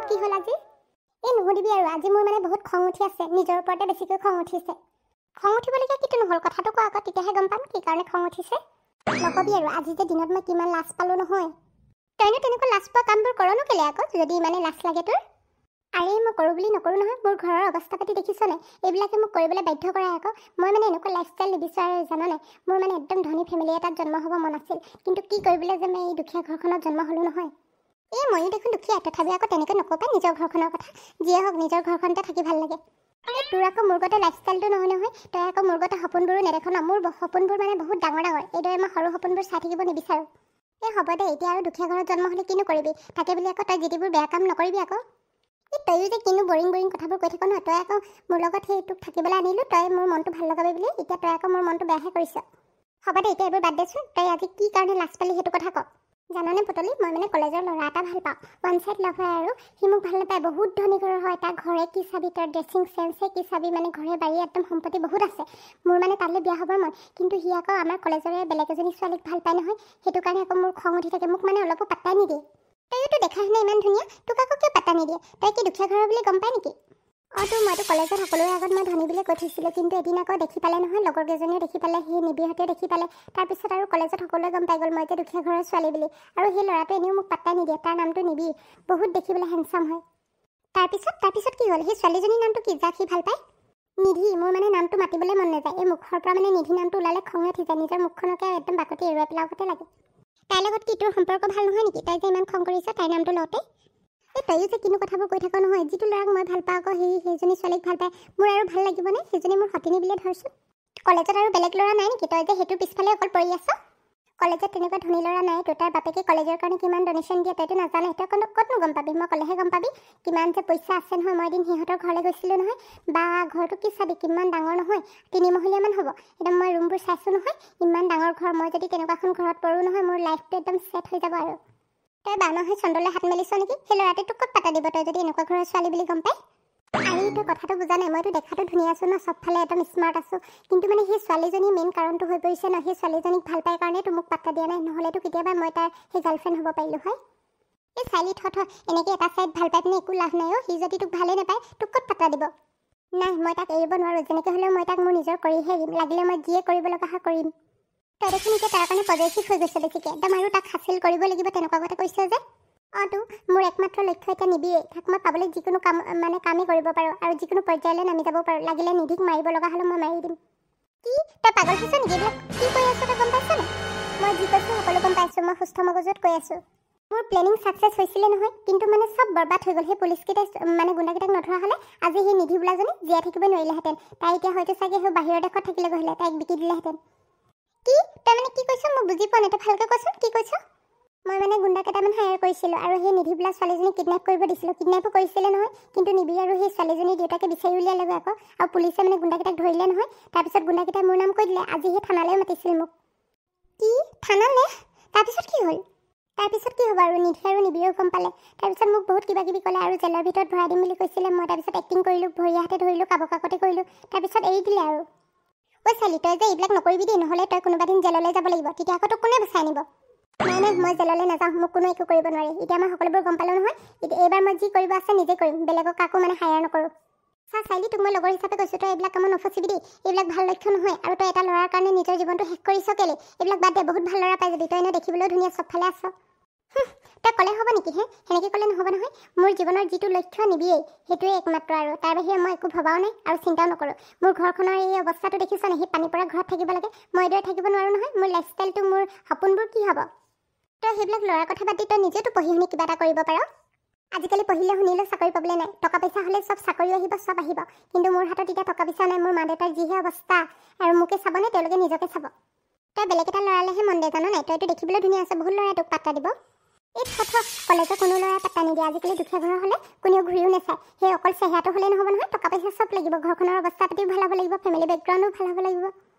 হঠাৎ কি হ'ল আজি? এই নুসুধিবি আৰু আজি মোৰ মানে বহুত খং উঠি আছে, নিজৰ ওপৰতে বেছিকৈ খং উঠিছে। খং উঠিবলগীয়া কিটো নহ'ল, কথাটো কোৱা আকৌ, তেতিয়াহে গম পাম কি কাৰণে খং উঠিছে। নকবি আৰু আজি যে দিনত মই কিমান লাজ পালোঁ নহয়। তইনো তেনেকুৱা লাজ পোৱা কামবোৰ কৰনো কেলে আকৌ, যদি ইমানে লাজ লাগে তোৰ? আৰে মই কৰোঁ বুলি নকৰোঁ নহয়, মোৰ ঘৰৰ অৱস্থা পাতি দেখিছ নাই? এইবিলাকে মোক কৰিবলৈ বাধ্য কৰাই আকৌ। মই মানে এনেকুৱা লাইফষ্টাইল নিবিচাৰোঁ জানা নাই। মোৰ মানে একদম ধনী ফেমিলি এটাত জন্ম হ'ব মন আছিল, কিন্তু কি কৰিবলৈ যে মই এই দুখীয়া ঘৰখনত জন্ম হ'লোঁ নহয়। এই ময়ো দেখোন দুখীয়া, তথাপি আকৌ তেনেকৈ নকবা নিজৰ ঘৰখনৰ কথা। যিয়ে হওক নিজৰ ঘৰখনতে থাকি ভাল লাগে। তোৰ আকৌ মোৰ গতে লাইফষ্টাইলটো নহয় নহয়, তই আকৌ মোৰ গতে সপোনবোৰো নেদেখ ন। মোৰ সপোনবোৰ মানে বহুত ডাঙৰ ডাঙৰ, এইদৰে মই সৰু সপোনবোৰ চাই থাকিব নিবিচাৰোঁ। এই হ'ব দে, এতিয়া আৰু দুখীয়া ঘৰত জন্ম হ'লে কিনো কৰিবি, তাকে বুলি আকৌ তই যিবোৰ বেয়া কাম নকৰিবি আকৌ। তইও যে কিনো বৰিং কথাবোৰ কৈ থাক নহয়। তই আকৌ মোৰ লগত সেই তোক থাকিবলৈ আনিলোঁ, তই মোৰ মনটো ভাল লগাবি বুলি, এতিয়া তই আকৌ মোৰ মনটো বেয়াহে কৰিছ। হ'ব দে, এতিয়া এইবোৰ বাদ দেচোন, তই আজি কি কাৰণে লাজ পালি সেইটো কথা ক। জানানে পুতলি, মই মানে কলেজৰ ল'ৰা এটা ভাল পাওঁ, ওৱান চাইড লাভ হয় আৰু সি মোক ভাল নাপায়। বহুত ধনী ঘৰৰ হয়, তাৰ ঘৰে কি চাবি, তাৰ ড্ৰেছিং চেন্সে কি চাবি, মানে ঘৰে বাৰী একদম সম্পত্তি বহুত আছে। মোৰ মানে তালৈ বিয়া হ'বৰ মন, কিন্তু সি আকৌ আমাৰ কলেজৰে বেলেগ এজনী ছোৱালীক ভাল পায় নহয়, সেইটো কাৰণে আকৌ মোৰ খং উঠি থাকে। মোক মানে অলপো পাত্তাই নিদিয়ে। তইতো দেখা হেনে ইমান ধুনীয়া, তোক আকৌ কিয় পাত্তা নিদিয়ে? তই কি দুখীয়া ঘৰৰ বুলি গম পাই নেকি? মইতো কলেজত সকলোৰে আগত মই ধনী বুলি কৈ থৈছিলোঁ, কিন্তু এদিন আকৌ দেখি পালে নহয়, লগৰ কেইজনীও দেখি পালে, সেই নিবিহঁতেও দেখি পালে। তাৰপিছত আৰু কলেজত সকলোৱে গম পাই গ'ল মই যে দুখীয়া ঘৰৰ ছোৱালী বুলি। আৰু সেই ল'ৰাটোৱে এনেও মোক পাত্তা নিদিয়ে, তাৰ নামটো নিবি, বহুত দেখিবলৈ হেণ্ডচাম হয়। তাৰপিছত কি হ'ল? সেই ছোৱালীজনীৰ নামটো কি, যাক সি ভাল পায়? নিধি। মোৰ মানে নামটো মাতিবলৈ মন নাযায়, এই মুখৰ পৰা মানে নিধি নামটো ওলালে খঙে উঠি যায়, নিজৰ মুখখনকে একদম বাকতি এৰুৱাই পেলাওঁতে লাগে। তাইৰ লগত কি তোৰ সম্পৰ্ক ভাল নহয় নেকি? তাই যে ইমান খং কৰিছে তাইৰ নামটো লওঁতে। এই তইও যে কিনো কথাবোৰ কৈ থাক নহয়, যিটো ল'ৰাক মই ভাল পাওঁ আকৌ সেইজনী ছোৱালীক ভাল পায়, মোৰ আৰু ভাল লাগিবনে? সেইজনী মোৰ সতিনী বুলিয়ে ধৰচোন। কলেজত আৰু বেলেগ ল'ৰা নাই নেকি? তই যে সেইটোৰ পিছফালে অকল পৰি আছ। কলেজত তেনেকুৱা ধনী ল'ৰা নাই, তোৰ তাৰ বাপেকে কলেজৰ কাৰণে কিমান ডনেশ্যন দিয়ে তইতো নাজানে। তই ক'তনো গম পাবি? মই ক'লেহে গম পাবি কিমান যে পইচা আছে নহয়। মই এদিন সিহঁতৰ ঘৰলৈ গৈছিলোঁ নহয়, বা ঘৰটো কি চাবি, কিমান ডাঙৰ নহয়, 3 মহলীয়ামান হ'ব। একদম মই ৰুমবোৰ চাইছোঁ নহয়, ইমান ডাঙৰ ঘৰ। মই যদি তেনেকুৱাখন ঘৰত পৰোঁ নহয়, মোৰ লাইফটো একদম ছেট হৈ যাব আৰু। তই বা নহয় চন্দলৈ হাত মেলিছ নেকি? সেই ল'ৰাটোৱে তোক ক'ত পাতা দিব, তই যদি এনেকুৱা ঘৰৰ ছোৱালী বুলি গম পাই? আৰে তই কথাটো বুজা নাই, মইতো দেখাটো ধুনীয়া আছোঁ ন, চবফালে একদম স্মাৰ্ট আছোঁ, কিন্তু মানে সেই ছোৱালীজনী মেইন কাৰণটো হৈ পৰিছে ন, সেই ছোৱালীজনীক ভাল পাই কাৰণেতো মোক পাত্তা দিয়া নাই, নহ'লেতো কেতিয়াবা মই তাৰ সেই গাৰ্লফ্ৰেণ্ড হ'ব পাৰিলোঁ হয়। এই চাইলি এনেকৈ এটা চাইড ভাল পাই পিনে একো লাভ নাই অ'। সি যদি তোক ভালেই নাপায়, তোক ক'ত পাত্তা দিব? নাই, মই তাক এৰিব নোৱাৰোঁ। যেনেকৈ হ'লেও মই তাক মোৰ নিজৰ কৰিহে এৰিম, লাগিলে মই যিয়ে কৰিব লগা হয় কৰিম। তই দেখোন এতিয়া তাৰ কাৰণে পজিটিভ হৈ গৈছে বেছিকৈ একদম, আৰু তাক হাচিল কৰিব লাগিব তেনেকুৱা কথা কৈছে যে। তো মোৰ একমাত্ৰ লক্ষ্য এতিয়া নিবিয়েই, তাক মই পাবলৈ যিকোনো কামেই কৰিব পাৰোঁ, আৰু যিকোনো পৰ্যায়লৈ নামি যাব পাৰোঁ। লাগিলে নিধিক মাৰিব লগা হ'লেও মই মাৰি দিম। কি তই পাগল হৈছ নেকি? এইবিলাক কি কৈ আছ তই গম পাইছ নাই? মই যি কৈছোঁ সকলো গম পাইছোঁ, মই সুস্থ মগজুত কৈ আছোঁ। মোৰ প্লেনিং ছাকচেছ হৈছিলে নহয়, কিন্তু মানে চব বৰবাদ হৈ গ'ল। সেই পুলিচকেইটাই গুণ্ডাকেইটাক নধৰা হ'লে আজি সেই নিধি বোলাজনী জীয়াই থাকিব নোৱাৰিলেহেঁতেন। তাই এতিয়া হয়তো চাগে সেই বাহিৰৰ দেশত থাকিলে গ'লে, তাইক বিকি দিলেহেঁতেন। কি তই মানে কি কৈছ? মই বুজি পোৱা নাই, তই ভালকৈ কচোন কি কৈছ? মই মানে গুণ্ডা কেইটামান হায়াৰ কৰিছিলোঁ, আৰু সেই নিধি বোলা ছোৱালীজনীক কিডনেপ কৰিব দিছিলোঁ। কিডনেপো কৰিছিলে নহয়, কিন্তু নিবি আৰু সেই ছোৱালীজনীৰ দেউতাকে বিচাৰি উলিয়ালে আকৌ, আৰু পুলিচে মানে গুণ্ডাকেইটাক ধৰিলে নহয়। তাৰপিছত গুণ্ডাকেইটাই মোৰ নাম কৈ দিলে, আজি সেই থানালৈ মাতিছিল মোক। কি থানালে? তাৰপিছত কি হ'ল? তাৰপিছত কি হ'ব আৰু, নিধি আৰু নিবিয়েও গম পালে। তাৰপিছত মোক বহুত কিবা কিবি ক'লে, আৰু জেলৰ ভিতৰত ভৰাই দিম বুলি কৈছিলে। মই তাৰপিছত এক্টিং কৰিলোঁ, ভৰিয়ে হাতে ধৰিলোঁ, কাকতে কৰিলোঁ, তাৰপিছত এৰি দিলে আৰু। ঐ চালি, তই যে এইবিলাক নকৰিবি দেই, নহ'লে তই কোনোবা দিন জেললৈ যাব লাগিব, তেতিয়া আকৌ তোক কোনে বচাই নিব? নাই, মই জেললৈ নাযাওঁ, মোক কোনো একো কৰিব নোৱাৰি। এতিয়া মই সকলোবোৰ গম পালোঁ নহয়, এইবাৰ মই যি কৰিব আছে নিজে কৰিম, বেলেগক কাকো হায়াৰ নকৰোঁ। চাইলি, তোক মই লগৰ হিচাপে কৈছোঁ, তই এইবিলাক কামত নফচিবি দেই, এইবিলাক ভাল লক্ষ্য নহয়। আৰু তই এটা ল'ৰাৰ কাৰণে নিজৰ জীৱনটো শেষ কৰিছ কেলে? এইবিলাক বাদ দে, বহুত ভাল ল'ৰা পাই যাবি, তই এনেও দেখিবলৈও ধুনীয়া, চবফালে আছ। তই ক'লে হ'ব নেকি সেনেকৈ ক'লে নহ'ব নহয়। মোৰ জীৱনৰ যিটো লক্ষ্য নিবিয়েই, সেইটোৱে একমাত্ৰ, আৰু তাৰ বাহিৰে মই একো ভবাও নাই আৰু চিন্তাও নকৰোঁ। মোৰ ঘৰখনৰ এই অৱস্থাটো দেখিছ নে? সেই পানী পৰা ঘৰত থাকিব লাগে, মই এইদৰে থাকিব নোৱাৰোঁ নহয়। মোৰ লাইফষ্টাইলটো, মোৰ সপোনবোৰ কি হ'ব? তই সেইবিলাক ল'ৰাৰ কথা পাতি তই নিজেতো পঢ়ি শুনি কিবা এটা কৰিব পাৰ। আজিকালি পঢ়িলে শুনিলেও চাকৰি পাবলৈ নাই, টকা পইচা হ'লে চব চাকৰি আহিব, চব আহিব, কিন্তু মোৰ হাতত এতিয়া টকা পইচা নাই। মোৰ মা দেউতাৰ যিহে অৱস্থা, আৰু মোকে চাবনে তেওঁলোকে নিজকে চাব? তই বেলেগ এটা ল'ৰালেহে মন দে, জানো নাই? তইতো দেখিবলৈ ধুনীয়া আছে, বহুত ল'ৰাই তোক পাত্তা দিব। এই কলেজৰ কোনো ল'ৰাই পাত্তা নিদিয়ে। আজিকালি দুখীয়া ঘৰৰ হ'লে কোনেও ঘূৰিও নাচায়। সেই অকল চেহেৰাটো হ'লেই নহ'ব নহয়, টকা পইচা চব লাগিব, ঘৰখনৰ অৱস্থা পাতিও ভাল হ'ব লাগিব, ফেমিলি বেকগ্ৰাউণ্ডো ভাল হ'ব লাগিব।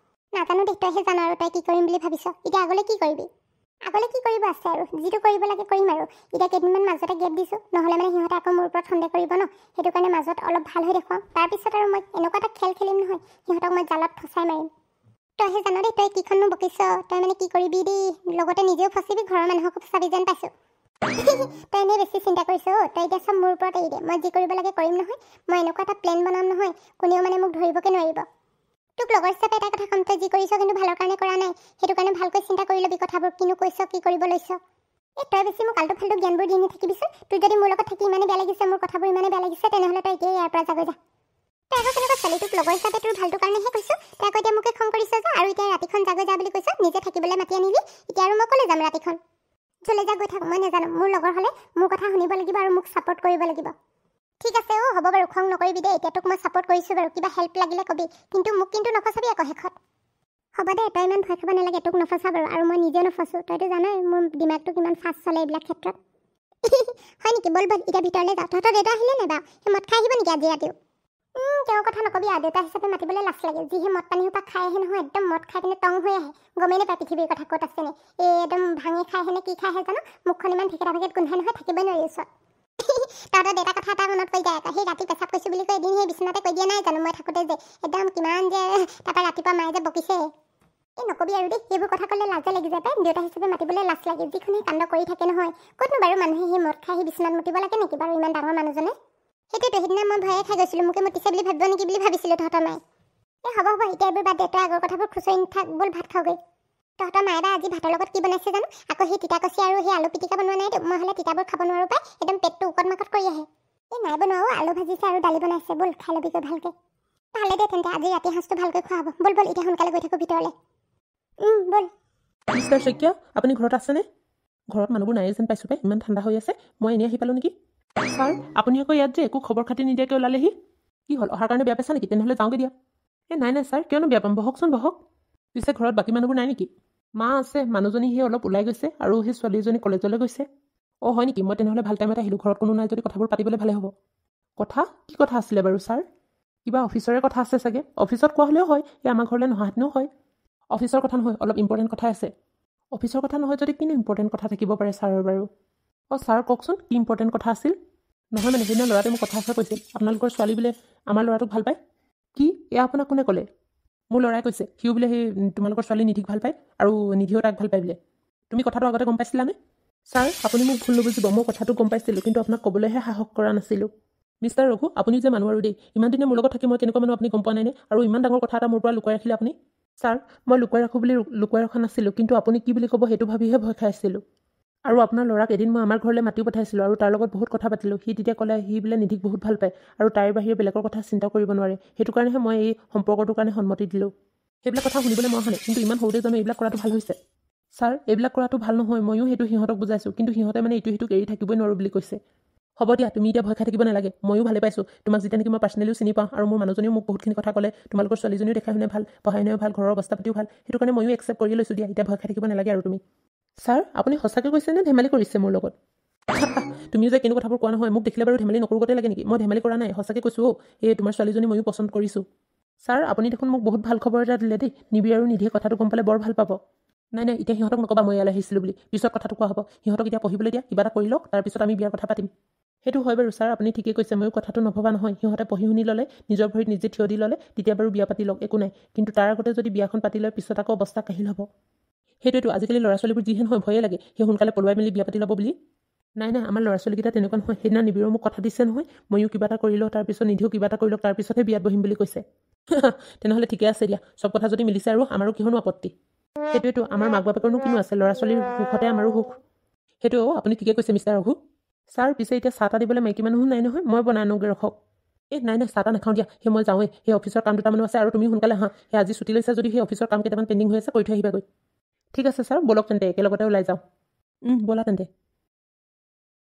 নাজানো দেই, তইহে জান আৰু তই কি কৰিম বুলি ভাবিছ। এতিয়া আগলৈ কি কৰিবি? আগলৈ কি কৰিব আছে আৰু, যিটো কৰিব লাগে কৰিম আৰু। এতিয়া কেইদিনমান মাজতে গেপ দিছোঁ, নহ'লে মানে সিহঁতে আকৌ মোৰ ওপৰত সন্দেহ কৰিব ন, সেইটো কাৰণে মাজত অলপ ভাল হৈ দেখুৱাওঁ। তাৰপিছত আৰু মই এনেকুৱা এটা খেল খেলিম নহয়, সিহঁতক মই জালত ফচাই মাৰিম। তইহে জান দেই, তই কিখননো বকিছ, তই মানে কি কৰিবি দেই, লগতে নিজেও ফচিবি, ঘৰৰ মানুহকো ফচাবি যেন পাইছোঁ। তই এনেই বেছি চিন্তা কৰিছ তই এতিয়া চব মোৰ ওপৰত এৰি দে মই যি কৰিব লাগে কৰিম নহয় মই এনেকুৱা এটা প্লেন বনাম নহয় কোনেও মানে মোক ধৰিবকে নোৱাৰিব তোক লগৰ হিচাপে এটা কথা ক'ম তই যি কৰিছ কিন্তু ভালৰ কাৰণে কৰা নাই সেইটো কাৰণে ভালকৈ চিন্তা কৰি ল'বি কথাবোৰ কিনো কৈছ কি কৰিব লৈছ তই বেছি মোক আল্টু ফাল্টু জ্ঞানবোৰ দি নাথাকিবিচোন তোৰ যদি মোৰ লগত থাকি ইমানে বেয়া লাগিছে মোৰ কথাবোৰ ইমানে বেয়া লাগিছে তেনেহ'লে তই এতিয়াই ইয়াৰ পৰা যাগৈ যা তই আকৌ কেনেকুৱা ছোৱালী তোক লগৰ হিচাপে তোৰ ভালটোৰ কাৰণেহে কৈছোঁ তই আকৌ এতিয়া মোকে খং কৰিছ যে আৰু এতিয়া ৰাতিখন যাগৈ যা বুলি কৈছ নিজে থাকিবলৈ মাতি আনিলি এতিয়া আৰু মই ক'লৈ যাম ৰাতিখন চলে যা গৈ থাক মই নাজানো মোৰ লগৰ হ'লে মোৰ কথা শুনিব লাগিব আৰু মোক ছাপোৰ্ট কৰিব লাগিব ঠিক আছে হ'ব বাৰু খং নকৰিবি দেই এতিয়া তোক মই ছাপোৰ্ট কৰিছোঁ বাৰু কিবা হেল্প লাগিলে ক'বি কিন্তু মোক কিন্তু নফচাবি আকৌ শেষত হ'ব দে তই ইমান ভয় খাব নালাগে তোক নফচা বাৰু আৰু মই নিজে নফচোঁ তইতো জানই মোৰ দিমাগটো কিমান ফাষ্ট চলে এইবিলাক ক্ষেত্ৰত হয় নেকি বল বল এতিয়া ভিতৰলৈ যাওঁ তহঁতৰ দেউতা আহিলে নাই বাৰু সেই মদ খাই আহিব নেকি আজি ৰাতিও তেওঁৰ কথা নকবি আৰু দেউতা হিচাপে মাতিবলৈ লাজ লাগে যিহে মদ পানী সোপা খাই আহে নহয় একদম মদ খাই কিনে টং হৈ আহে গমেই নাপায় পৃথিৱীৰ কথা ক'ত আছেনে একদম ভাঙি খাই আহে নে কি খাই আহে জানো মুখখন ইমান ভেকেটা ভেকেট গোন্ধাই নহয় থাকিবই নোৱাৰি ওচৰত তহঁতৰ দেউতা কথা এটা মনত পৰি যায় আকৌ সেই ৰাতি পেচাব কৰিছোঁ বুলি কৈ এদিন সেই বিচনাতে কৈ দিয়া নাই জানো মই থাকোঁতে যে একদম কিমান যে তাৰপৰা ৰাতিপুৱা মায়ে যে বকিছে নকবি আৰু দেই সেইবোৰ কথা ক'লে লাজে লাগি যায় পাই দেউতা হিচাপে মাতিবলৈ লাজ লাগে যিখনে কাণ্ড কৰি থাকে নহয় ক'তনো বাৰু মানুহে সেই মদ খাই সেই বিচনাত মুতিব লাগে নেকি বাৰু ইমান ডাঙৰ মানুহজনে সেইটোতো সেইদিনা মই ভয়ে খাই গৈছিলোঁ মোকে মুতিছে বুলি ভাবিব নেকি বুলি ভাবিছিলোঁ তহঁতৰ মায়ে হ'ব হ'ব এতিয়া এইবোৰ বাদ দে তই আগৰ কথাবোৰ খুচৰি নাথাক ব'ল ভাত খাওঁগৈ তহঁতৰ মায়ে বা আজি ভাতৰ লগত কি বনাইছে জানো আকৌ সেই তিতা কচি আৰু সেই আলু পিটিকা বনোৱা নাইতো মই হ'লে তিতাবোৰ খাব নোৱাৰোঁ পাই একদম পেটটো উকত মাকত কৰি আহে নাই বনোৱাও আলু ভাজিছে আৰু দালি বনাইছে ব'ল খাই ল'বিগৈ ভালকৈ ভালে দে তেন্তে আজি ৰাতি সাঁজটো ভালকৈ খোৱা হ'ব ব'ল ব'ল এতিয়া সোনকালে গৈ থাকোঁ ভিতৰলৈ ব'ল মিষ্টাৰ শইকীয়া আপুনি ঘৰত আছেনে ঘৰত মানুহবোৰ নাই যেন পাইছোঁ পাই ইমান ঠাণ্ডা হৈ আছে মই এনেই আহি পালোঁ নেকি ছাৰ আপুনি আকৌ ইয়াত যে একো খবৰ খাতি নিদিয়াকৈ ওলালেহি কি হ'ল অহাৰ কাৰণে বেয়া পাইছা নেকি তেনেহ'লে যাওঁগৈ দিয়া নাই নাই ছাৰ কিয়নো বেয়া পাম বহকচোন বহক পিছে ঘৰত বাকী মানুহবোৰ নাই নেকি মা আছে মানুহজনী সেই অলপ ওলাই গৈছে আৰু সেই ছোৱালীজনী কলেজলৈ গৈছে হয় নেকি মই তেনেহ'লে ভাল টাইমত আহিলোঁ ঘৰত কোনো নাই যদি কথাবোৰ পাতিবলৈ ভালে হ'ব কথা কি কথা আছিলে বাৰু ছাৰ কিবা অফিচৰে কথা আছে চাগে অফিচত কোৱা হ'লেও হয় এই আমাৰ ঘৰলৈ নহাহেঁতেনো হয় অফিচৰ কথা নহয় অলপ ইম্পৰ্টেণ্ট কথা আছে অফিচৰ কথা নহয় যদি কিনো ইম্পৰ্টেণ্ট কথা থাকিব পাৰে ছাৰৰ বাৰু ছাৰ কওকচোন কি ইম্পৰ্টেণ্ট কথা আছিল নহয় মানে সেইদিনা ল'ৰাটোৱে মোক কথা এষাৰ কৈছিল আপোনালোকৰ ছোৱালী বোলে আমাৰ ল'ৰাটোক ভাল পায় কি এয়া আপোনাক কোনে ক'লে মোৰ ল'ৰাই কৈছে সিও বোলে সেই তোমালোকৰ ছোৱালী নিধিক ভাল পায় আৰু নিধিও তাক ভাল পায় বোলে তুমি কথাটো আগতে গম পাইছিলানে ছাৰ আপুনি মোক ভুল নুবুজিব মই কথাটো গম পাইছিলোঁ কিন্তু আপোনাক ক'বলৈহে সাহস কৰা নাছিলোঁ মিষ্টাৰ ৰঘু আপুনি যে মানুহ আৰু দেই ইমান দিনে মোৰ লগত থাকি মই কেনেকুৱা মানুহ আপুনি গম পোৱা নাইনে আৰু ইমান ডাঙৰ কথা এটা মোৰ পৰা লুকুৱাই ৰাখিলে আপুনি ছাৰ মই লুকুৱাই ৰাখোঁ বুলি লুকুৱাই ৰখা নাছিলোঁ কিন্তু আপুনি কি বুলি ক'ব সেইটো ভাবিহে ভয় খাই আছিলোঁ আৰু আপোনাৰ ল'ৰাক এদিন মই আমাৰ ঘৰলৈ মাতিও পঠাইছিলোঁ আৰু তাৰ লগত বহুত কথা পাতিলোঁ সি তেতিয়া ক'লে সি বোলে নিধিক বহুত ভাল পায় আৰু তাইৰ বাহিৰে বেলেগৰ কথা চিন্তা কৰিব নোৱাৰে সেইটো কাৰণেহে মই এই সম্পৰ্কটোৰ কাৰণে সন্মতি দিলোঁ সেইবিলাক কথা শুনিবলৈ মই অহা নাই কিন্তু ইমান সৰুতে জানো এইবিলাক কৰাটো ভাল হৈছে ছাৰ এইবিলাক কৰাটো ভাল নহয় ময়ো সেইটো সিহঁতক বুজাইছোঁ কিন্তু সিহঁতে মানে ইটো সিটোক এৰি থাকিবই নোৱাৰোঁ বুলি কৈছে হ'ব দিয়া তুমি এতিয়া ভয় খাই থাকিব নালাগে ময়ো ভালে পাইছোঁ তোমাক যেতিয়া নেকি মই পাৰ্চনেলিও চিনি পাওঁ আৰু মোৰ মানুহজনীও মোক বহুতখিনি কথা ক'লে তোমালোকৰ ছোৱালীজনীও দেখাই শুনে ভাল পঢ়াই শুনেও ভাল ঘৰৰ অৱস্থা পাতিও ভাল সেইটো কাৰণে ময়ো একচেপ্ট কৰি লৈছোঁ দিয়া এতিয়া ভয় খাই থাকিব নালাগে আৰু তুমি ছাৰ আপুনি সঁচাকৈ কৈছে নে ধেমালি কৰিছে মোৰ লগত তুমিও যে কেনেকুৱা কথাবোৰ কোৱা নহয় মোক দেখিলে বাৰু ধেমালি নকৰোঁ গতে লাগে নেকি মই ধেমালি কৰা নাই সঁচাকৈ কৈছোঁ এই তোমাৰ ছোৱালীজনী ময়ো পচন্দ কৰিছোঁ ছাৰ আপুনি দেখোন মোক বহুত ভাল খবৰ এটা দিলে দেই নিবি আৰু নিধিয়ে কথাটো গম পালে বৰ ভাল পাব নাই নাই এতিয়া সিহঁতক নক'বা মই ইয়ালৈ আহিছিলোঁ বুলি পিছত কথাটো কোৱা হ'ব সিহঁতক এতিয়া পঢ়িবলৈ দিয়া কিবা এটা কৰি লওক তাৰপিছত আমি বিয়াৰ কথা পাতিম সেইটো হয় বাৰু ছাৰ আপুনি ঠিকেই কৈছে ময়ো কথাটো নভবা নহয় সিহঁতে পঢ়ি শুনি ল'লে নিজৰ ভৰিত নিজে থিয় দি ল'লে তেতিয়া বাৰু বিয়া পাতি লওক একো নাই কিন্তু তাৰ আগতে যদি বিয়াখন পাতি লয় পিছত আকৌ অৱস্থা কাহিল হ'ব সেইটোৱেতো আজিকালি ল'ৰা ছোৱালীবোৰ যিহেন হয় ভয়ে লাগে সেই সোনকালে পলুৱাই মেলি বিয়া পাতি ল'ব বুলি নাই নাই আমাৰ ল'ৰা ছোৱালীকেইটা তেনেকুৱা নহয় সেইদিনা নিবিৰো মোক কথা দিছে নহয় ময়ো কিবা এটা কৰি লওঁ তাৰপিছত নিধিও কিবা এটা কৰি লওক তাৰপিছতহে বিয়াত বহিম বুলি কৈছে তেনেহ'লে ঠিকে আছে দিয়া চব কথা যদি মিলিছে আৰু আমাৰো কিহনো আপত্তি সেইটোৱেতো আমাৰ মাক বাপেকৰনো কিনো আছে ল'ৰা ছোৱালীৰ সুখতে আমাৰো সুখ সেইটো আপুনি ঠিকে কৈছে মিষ্টাৰ ৰঘু ছাৰ পিছে এতিয়া চাহ তাহ দিবলৈ মাইকী মানুহো নাই নহয় মই বনাই আনোগৈ ৰখক নাই নাই চাহ তাহ নাখাওঁ দিয়া সেই মই যাওঁৱেই সেই অফিচৰ কাম দুটামানো আছে আৰু তুমি সোনকালে আহা সেই আজি ছুটি লৈছা যদি সেই অফিচৰ কাম কেইটামান পেণ্ডিং হৈ আছে কৰি থৈ আহিবাগৈ ঠিক আছে ছাৰ ব'লক তেন্তে একেলগতে ওলাই যাওঁ ব'লা তেন্তে